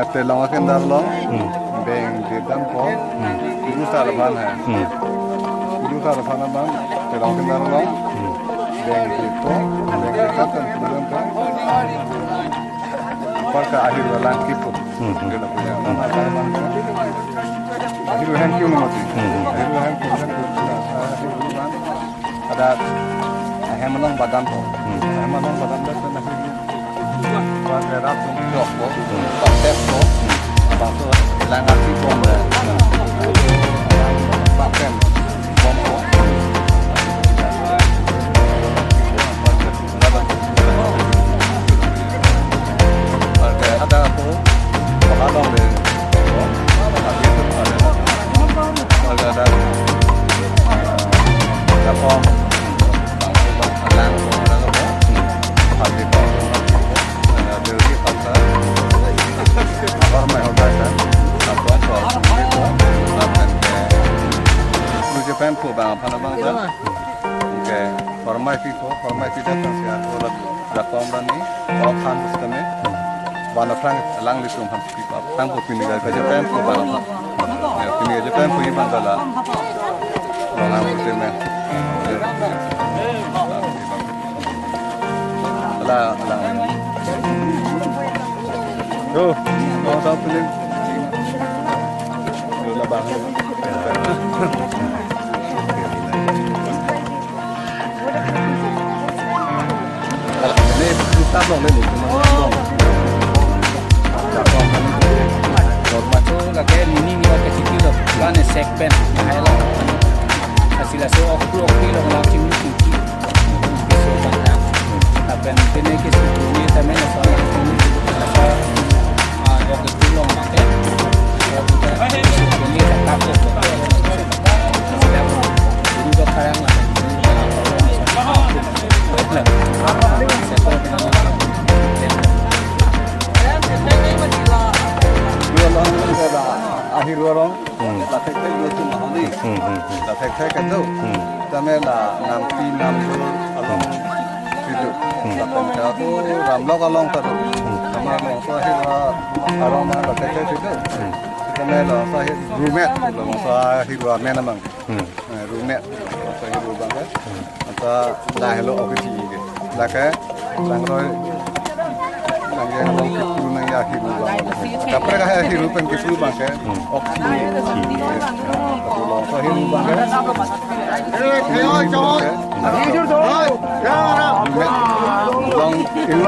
Telong akan darlong, beng kita pun, itu sarapan ya. Itu sarapan abang, telong akan darlong, beng kita kan sebelum kan, pada akhir bulan kita, kita punya apa abang, akhir bulan kita mati, akhir bulan kita akhir bulan ada hemalong badan tu, hemalong badan tu kan akhir pada ratus joko, pakai tu, bangsa langat si pomba, pakai pompa, pakai ada tu, bahalong le, ada pom, lang, ada pom. Ormai hoba kan, apa itu Japan pun bang, apa nama bang? Okay, ormai kita kan siapa orang Jepang ni, orang kan sekarang, bana frang lang lisum ham kita, tang pun pilih dari Japan pun bang, ya pilih Japan pun iban dalam, orang muslim ni, lah. Oh, orang tahu pilih. Dua bang. Ini kita belum ni, belum. Jepang kan itu. Normal tu, lagi mini ni orang kecil tu, kan segmen, macam lah. Hasil okru lah orang cimi cimi. So banyak. Tapi nanti ni kita ni tapi nasab waktu itu long pakai, ini tetap juga sekarang lah. Akhir orang, latek itu cuma ni, latek kan tu, tapi lah nanti along hidup, latek tu ramlok along terus. Kalau sahih orang mana latek itu, kita mela sahih rumet, kalau sahih rumet namang, rumet sahih rumet kan, atau dah hello okey je, lakai sangrai yang long kipu nang ya hiru bang, kapre kah hiru pen kipu bang kan, okey, kalau sahih rumet kan, long kipu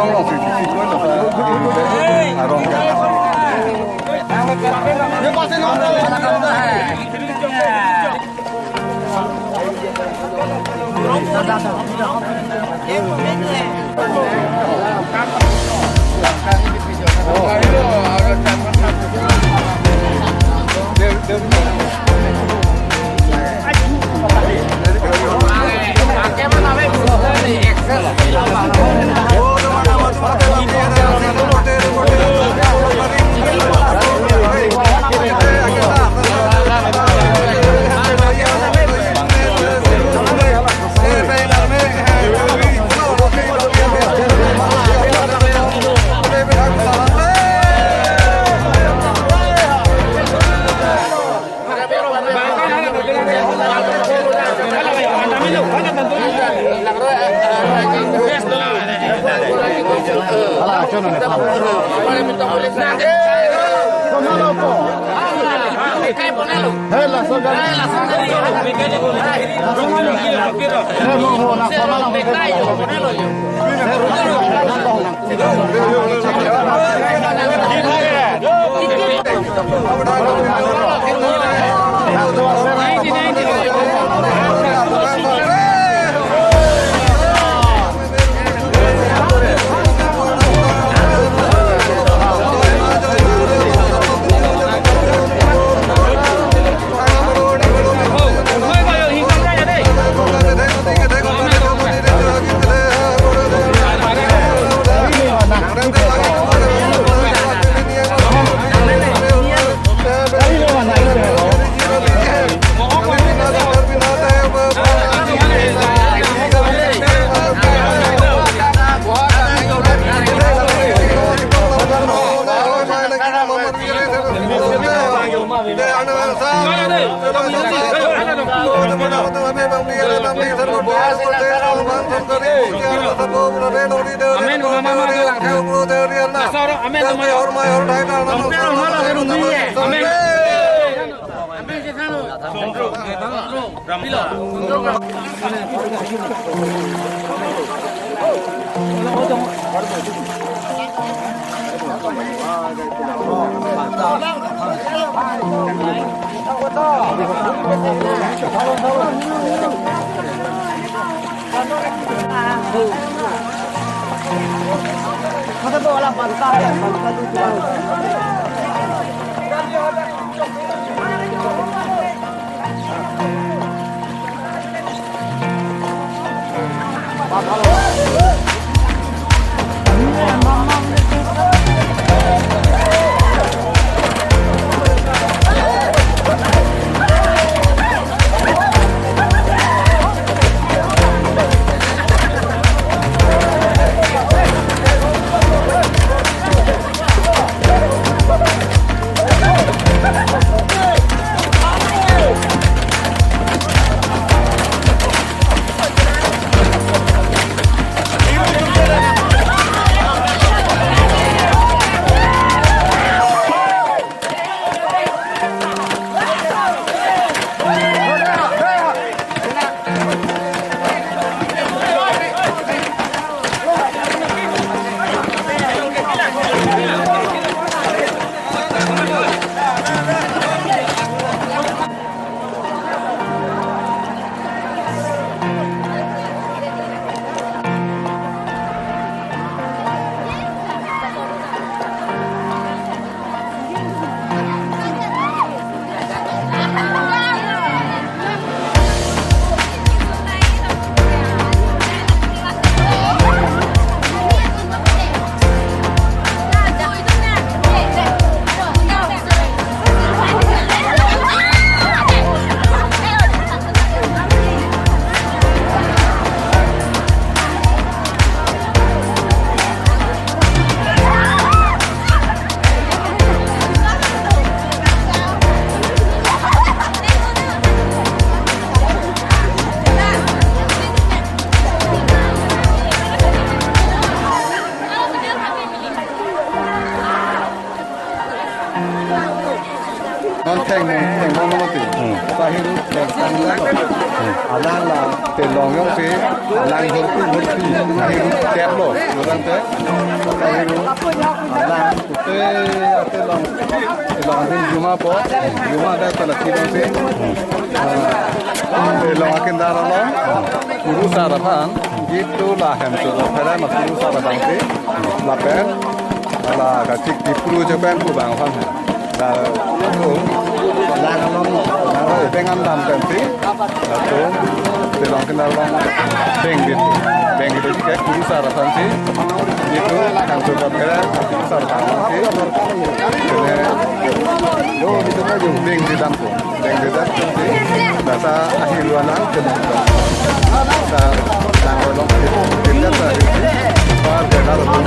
arong kan. Ye paase na Masa bawa lah bantah ya, bantah itu jual. thành ngon lắm thì ta hiểu được sang lắm Alang là tiền lòng nhau phế Alang hơn phi hiểu đẹp rồi người ta thế ta hiểu Alang của tên lòng hình Yuma po Yuma đây ta là khi lòng phế tiền lòng akin darah lo Guru sarapan itu lah hem tu pada mak guru sarapan phế là bé là cả chiếc đi pru cho bé của bạn phong là lang long rồi pengen dam kan sih atau telang kenal long beng itu juga guru sarapan sih itu yang suka kira sarapan sih yo itu mah yung beng di dalam sih bahasa akhir luaran kemudian lang long itu kita tadi par kenal long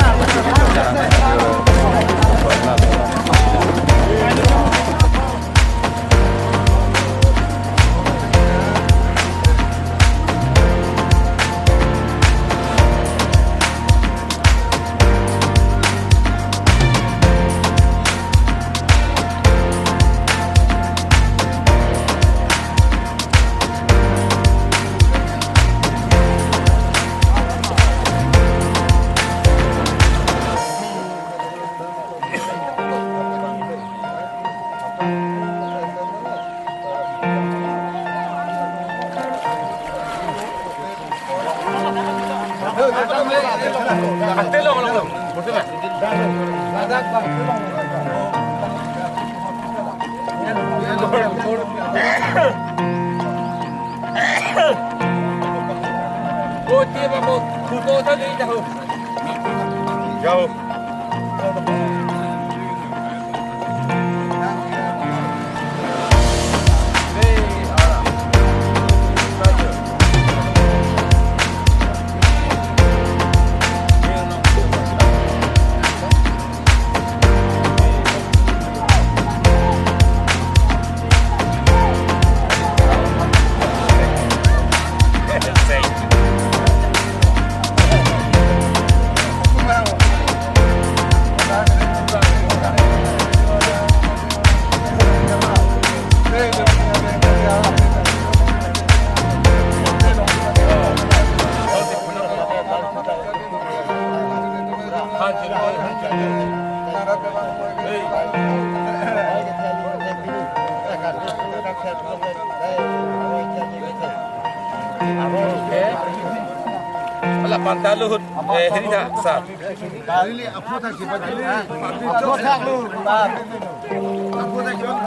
Jauh. Ala pantaluhut hirina sar. Ini apa tak sih baju? Apa tak lu? Apa tak jual?